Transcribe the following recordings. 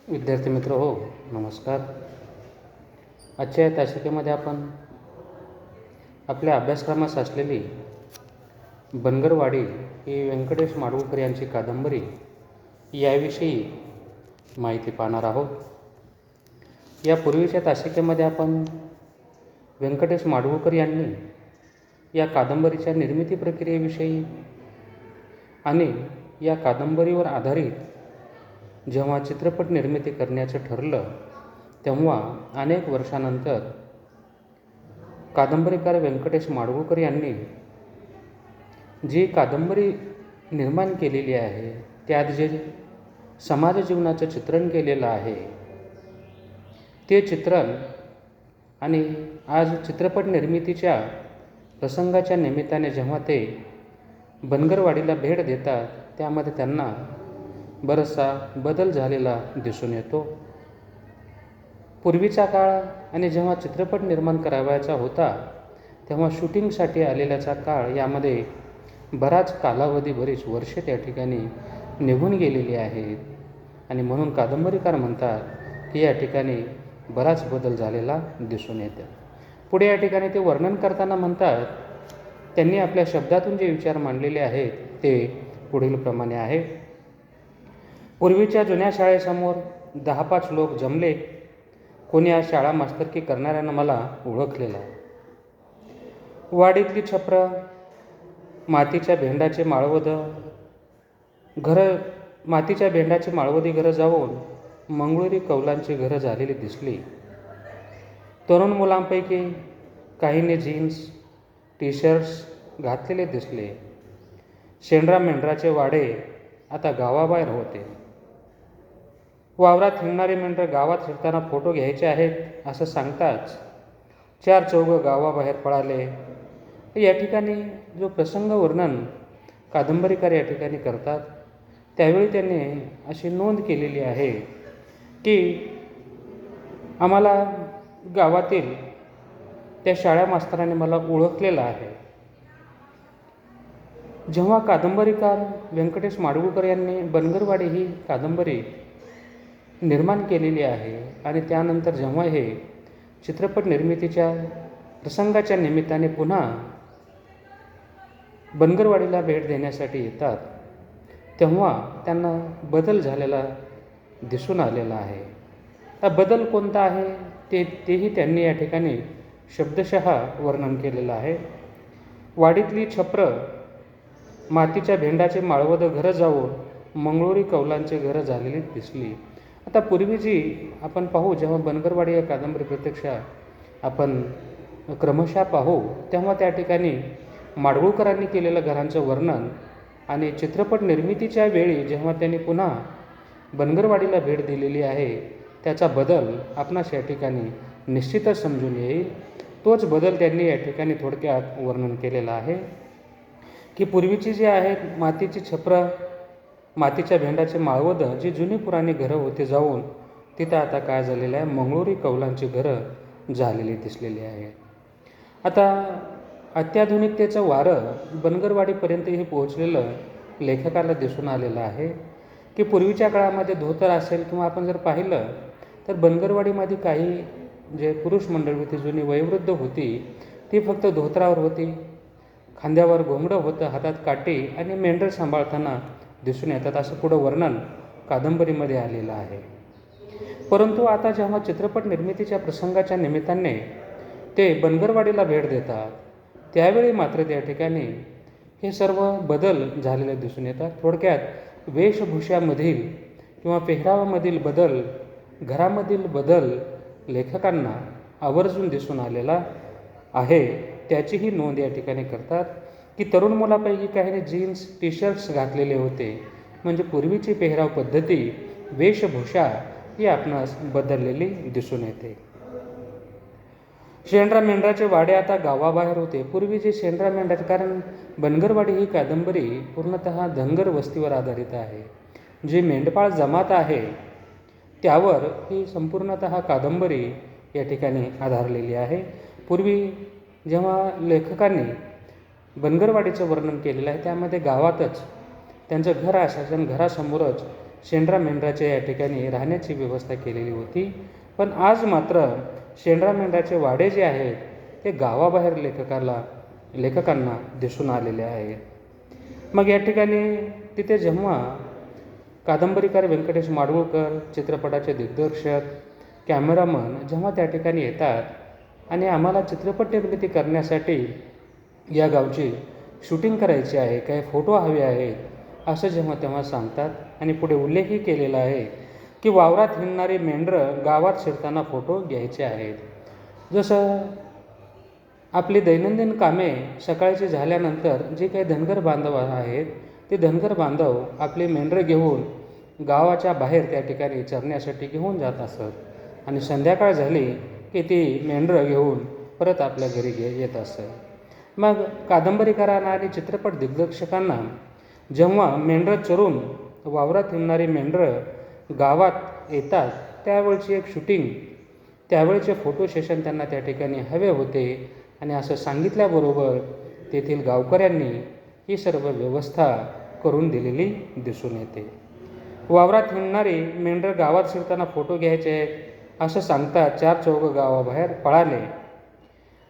विद्यार्थी मित्र हो, नमस्कार. आजच्या या तासिकेमध्ये आपण आपल्या अभ्यासक्रमास असलेली बनगरवाडी ही व्यंकटेश माडगूळकर यांची कादंबरी याविषयी माहिती पाहणार आहोत. यापूर्वीच्या तासिकेमध्ये आपण व्यंकटेश माडगूळकर यांनी या कादंबरीच्या निर्मिती प्रक्रियेविषयी आणि या कादंबरीवर आधारित जेव्हा चित्रपट निर्मिती करण्याचं ठरलं तेव्हा अनेक वर्षानंतर कादंबरीकार व्यंकटेश माडगूळकर यांनी जी कादंबरी निर्माण केलेली आहे त्यात जे समाज जीवनाचं चित्रण केलेलं आहे ते चित्रण आणि आज चित्रपट निर्मितीच्या प्रसंगाच्या निमित्ताने जेव्हा ते बनगरवाडीला भेट देतात त्यामध्ये त्यांना बराचसा बदल झालेला दिसून येतो. पूर्वीचा काळ आणि जेव्हा चित्रपट निर्माण करावयाचा होता तेव्हा शूटिंगसाठी आलेल्याचा काळ यामध्ये बराच कालावधी बरीच वर्षे त्या ठिकाणी निघून गेलेली आहेत आणि म्हणून कादंबरीकार म्हणतात की या ठिकाणी बराच बदल झालेला दिसून येतो. पुढे या ठिकाणी ते वर्णन करताना म्हणतात त्यांनी आपल्या शब्दातून जे विचार मांडलेले आहेत ते पुढील प्रमाणे आहे. पूर्वीच्या जुन्या शाळेसमोर 10-5 लोक जमले. कोणी आज शाळा मास्तरकी करणाऱ्यानं मला ओळखलेला. वाडीतली छप्रं, मातीच्या भेंडाचे माळवदी घरं जाऊन मंगळुरी कौलांची घरं झालेली दिसली. तरुण मुलांपैकी काहींनी जीन्स टी शर्ट्स घातलेले दिसले. शेंड्रा मेंढराचे वाडे आता गावाबाहेर होते. वावरात हिंडणारे मेंढरं गावात फिरताना फोटो घ्यायचे आहेत असं सांगताच 4 चौघं गावाबाहेर पळाले. या ठिकाणी जो प्रसंग वर्णन कादंबरीकार या ठिकाणी करतात त्यावेळी त्यांनी अशी नोंद केलेली आहे की आम्हाला गावातील त्या शाळा मास्तराने मला ओळखलेलं आहे. जेव्हा कादंबरीकार व्यंकटेश माडगूळकर यांनी बनगरवाडी ही कादंबरी निर्माण केलेली आहे आणि त्यानंतर जेव्हा हे चित्रपट निर्मितीच्या प्रसंगाच्या निमित्ताने पुन्हा बनगरवाडीला भेट देण्यासाठी येतात तेव्हा त्यांना बदल झालेला दिसून आलेला आहे. हा बदल कोणता आहे तेही त्यांनी या ठिकाणी शब्दशः वर्णन केलेलं आहे. वाडीतली छप्रं, मातीच्या भेंडाचे माळवदं घरं जाऊन मंगळुरी कौलांचे घरं झालेली दिसली. आता पूर्वी जी आपण पाहू जेव्हा बनगरवाडी या कादंबरी प्रत्यक्ष आपण क्रमशः पाहू तेव्हा त्या ठिकाणी माडगूळकरांनी केलेलं घरांचं वर्णन आणि चित्रपट निर्मितीच्या वेळी जेव्हा त्यांनी पुन्हा बनगरवाडीला भेट दिलेली आहे त्याचा बदल आपणास या ठिकाणी निश्चितच समजून येईल. तोच बदल त्यांनी या ठिकाणी थोडक्यात वर्णन केलेला आहे की पूर्वीची जी आहेत मातीची छप्रं, मातीच्या भेंडाचे माळवदं जी जुनी पुराणी घरं होती जाऊन तिथं आता काय झालेलं आहे मंगळुरी कौलांची घरं झालेली दिसलेली आहे. आता अत्याधुनिकतेचं वारं बनगरवाडीपर्यंतही पोहोचलेलं लेखकाला दिसून आलेलं आहे की पूर्वीच्या काळामध्ये धोतर असेल किंवा आपण जर पाहिलं तर बनगरवाडीमध्ये काही जे पुरुष मंडळी होती जुनी वयोवृद्ध होती ती फक्त धोतरावर होती, खांद्यावर घोंगडं होतं, हातात काठी आणि मेंढर सांभाळताना दिसून येतात असं पुढं वर्णन कादंबरीमध्ये आलेलं आहे. परंतु आता जेव्हा चित्रपट निर्मितीच्या प्रसंगाच्या निमित्ताने ते बनगरवाडीला भेट देतात त्यावेळी मात्र त्या ठिकाणी हे सर्व बदल झालेले दिसून येतात. थोडक्यात वेशभूषामधील किंवा पेहरावामधील बदल, घरामधील बदल लेखकांना आवर्जून दिसून आलेला आहे. त्याचीही नोंद या ठिकाणी करतात की तरुण मुलापैकी काहीने जीन्स टी शर्ट्स घातलेले होते. म्हणजे पूर्वीची पेहराव पद्धती, वेशभूषा ही आपणास बदललेली दिसून येते. शेंड्रा मेंढराचे वाडे आता गावाबाहेर होते. पूर्वी जे शेंड्रा मेंढराचे, कारण बनगरवाडी ही कादंबरी पूर्णतः धनगर वस्तीवर आधारित आहे. जी मेंढपाळ जमात आहे त्यावर ही संपूर्णतः कादंबरी या ठिकाणी आधारलेली आहे. पूर्वी जेव्हा लेखकांनी बनगरवाडीचं वर्णन केलेलं आहे त्यामध्ये गावातच त्यांचं घर असायचं आणि घरासमोरच शेंड्रा मेंढराच्या या ठिकाणी राहण्याची व्यवस्था केलेली होती. पण आज मात्र शेंड्रा मेंढराचे वाडे जे आहेत ते गावाबाहेर लेखकांना दिसून आलेले आहेत. मग या ठिकाणी तिथे जेव्हा कादंबरीकार व्यंकटेश माडगूळकर, चित्रपटाचे दिग्दर्शक, कॅमेरामन जेव्हा त्या ठिकाणी येतात आणि आम्हाला चित्रपट निर्मिती करण्यासाठी या गावची शूटिंग करायची आहे, काही फोटो हवे आहेत असं जेव्हा तेव्हा सांगतात आणि पुढे उल्लेखही केलेला आहे की वावरात हिंडणारी मेंढरं गावात शिरताना फोटो घ्यायचे आहेत. जसं आपली दैनंदिन कामे सकाळची झाल्यानंतर जे काही धनगर बांधव आहेत ते धनगर बांधव आपली मेंढरं घेऊन गावाच्या बाहेर त्या ठिकाणी चरण्यासाठी घेऊन जात असत आणि संध्याकाळ झाली की ती मेंढरं घेऊन परत आपल्या घरी येत असत. मग कादंबरीकारांना आणि चित्रपट दिग्दर्शकांना जेव्हा मेंढरं चरून वावरात हिंडणारी मेंढरं गावात येतात त्यावेळची एक शूटिंग, त्यावेळचे फोटो सेशन त्यांना त्या ठिकाणी हवे होते आणि असं सांगितल्याबरोबर तेथील गावकऱ्यांनी ही सर्व व्यवस्था करून दिलेली दिसून येते. वावरात हिंडणारी मेंढरं गावात शिरताना फोटो घ्यायचे आहेत असं सांगतात 4 चौघं गावाबाहेर पळाले.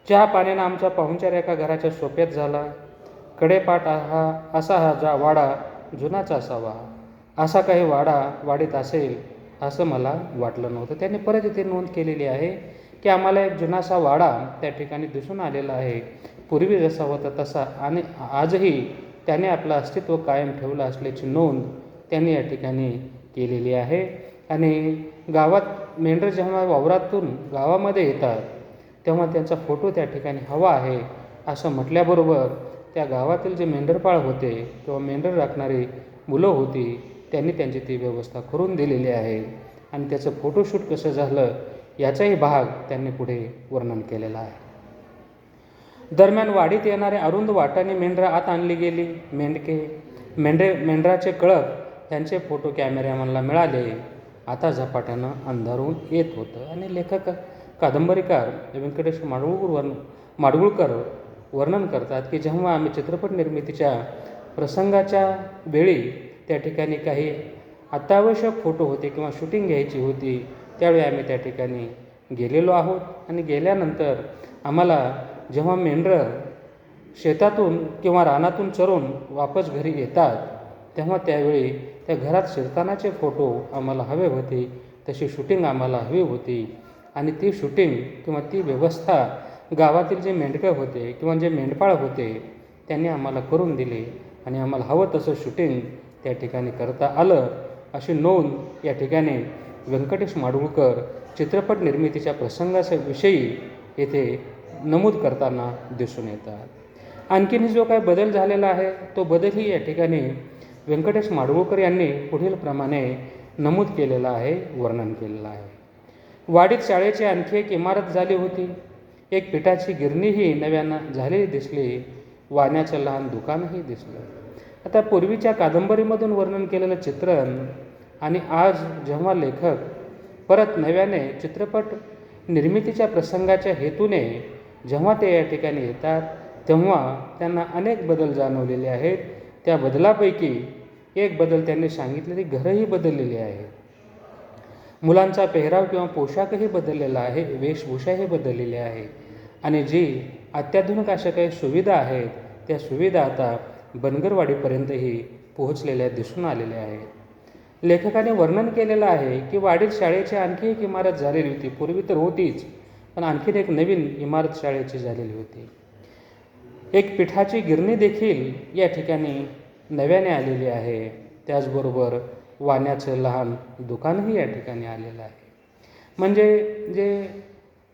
चहा पाण्यानं आमचा पाहुणचार एका घराच्या सोप्यात झाला. कडेपाट असा वाडा जुनाच असावा, असा काही वाडीत असेल असं मला वाटलं नव्हतं. त्यांनी परत इथे नोंद केलेली आहे की आम्हाला एक जुनासा वाडा त्या ठिकाणी दिसून आलेला आहे, पूर्वी जसा होता तसा, आणि आजही त्याने आपलं अस्तित्व कायम ठेवलं असल्याची नोंद त्यांनी या ठिकाणी केलेली आहे. आणि गावात मेंढरं जेव्हा वावरातून गावामध्ये येतात तेव्हा त्यांचा फोटो त्या ठिकाणी हवा आहे असं म्हटल्याबरोबर त्या गावातील जे मेंढरपाळ होते किंवा मेंढर राखणारी मुलं होती त्यांनी त्यांची ती व्यवस्था करून दिलेली आहे आणि त्याचं फोटोशूट कसं झालं याचाही भाग त्यांनी पुढे वर्णन केलेला आहे. दरम्यान वाडीत येणारे अरुंद वाटाने मेंढरं आत आणली गेली. मेंढराचे कळप यांचे फोटो कॅमेरामॅनला मिळाले. आता झपाट्यानं अंधारून येत होतं आणि लेखक कादंबरीकार व्यंकटेश माडगूळकर वर्णन करतात की जेव्हा आम्ही चित्रपट निर्मितीच्या प्रसंगाच्या वेळी त्या ठिकाणी काही अत्यावश्यक फोटो होते किंवा शूटिंग घ्यायची होती त्यावेळी आम्ही त्या ठिकाणी गेलेलो आहोत आणि गेल्यानंतर आम्हाला जेव्हा मेंढरं शेतातून किंवा रानातून चरून वापस घरी येतात तेव्हा त्यावेळी त्या घरात शिरतानाचे फोटो आम्हाला हवे होते, तशी शूटिंग आम्हाला हवी होती आणि ती शूटिंग किंवा ती व्यवस्था गावातील जे मेंढकं होते किंवा जे मेंढपाळ होते त्यांनी आम्हाला करून दिली आणि आम्हाला हवं तसं शूटिंग त्या ठिकाणी करता आलं अशी नोंद या ठिकाणी व्यंकटेश माडगूळकर चित्रपट निर्मितीच्या प्रसंगाच्या विषयी येथे नमूद करताना दिसून येतात. आणखीन जो काही बदल झालेला आहे तो बदलही या ठिकाणी व्यंकटेश माडगूळकर यांनी पुढील प्रमाणे नमूद केलेला आहे, वर्णन केलेलं आहे. वाडीत शाळेची आणखी एक इमारत झाली होती. एक पिठाची गिरणीही नव्यानं झालेली दिसली. वाण्याचं लहान दुकानही दिसलं. आता पूर्वीच्या कादंबरीमधून वर्णन केलेलं चित्रण आणि आज जेव्हा लेखक परत नव्याने चित्रपट निर्मितीच्या प्रसंगाच्या हेतूने जेव्हा ते या ठिकाणी येतात तेव्हा त्यांना अनेक बदल जाणवलेले आहेत. त्या बदलापैकी एक बदल त्यांनी सांगितले की घरंही बदललेली आहे, मुलांचा पेहराव किंवा पोशाखही बदललेला आहे, वेशभूषाही बदललेली आहे आणि जी अत्याधुनिक अशा काही सुविधा आहेत त्या सुविधा आता बनगरवाडीपर्यंतही पोहोचलेल्या दिसून आलेल्या आहेत. लेखकाने वर्णन केलेलं आहे की वाडीत शाळेची आणखी एक इमारत झालेली होती. पूर्वी तर होतीच, पण आणखीन एक नवीन इमारत शाळेची झालेली होती. एक पिठाची गिरणी देखील या ठिकाणी नव्याने आलेली आहे. त्याचबरोबर वाण्याचं लहान दुकानही या ठिकाणी आलेलं आहे. म्हणजे जे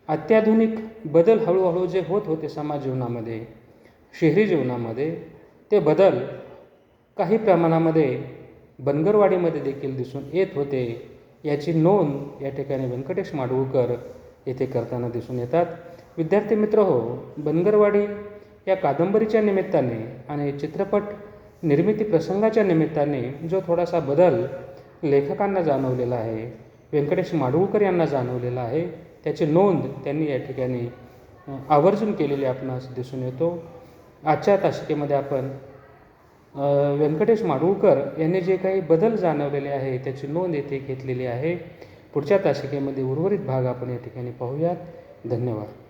अत्याधुनिक बदल हळूहळू जे होत होते समाज जीवनामध्ये, शहरी जीवनामध्ये, ते बदल काही प्रमाणामध्ये बनगरवाडीमध्ये देखील दिसून येत होते. याची नोंद या ठिकाणी व्यंकटेश माडगूळकर येथे करताना दिसून येतात. विद्यार्थी मित्र हो, बनगरवाडी या कादंबरीच्या निमित्ताने आणि चित्रपट निर्मिती प्रसंगाच्या निमित्ताने जो थोडासा बदल लेखकांना जाणवलेला आहे, व्यंकटेश माडगूळकर यांना जाणवलेला आहे, त्याची नोंद त्यांनी या ठिकाणी आवर्जून केलेली आपणास दिसून येतो. आजच्या तासिकेमध्ये आपण व्यंकटेश माडगूळकर यांनी जे काही बदल जाणवलेले आहे त्याची नोंद येथे घेतलेली आहे. पुढच्या तासिकेमध्ये उर्वरित भाग आपण या ठिकाणी पाहूयात. धन्यवाद.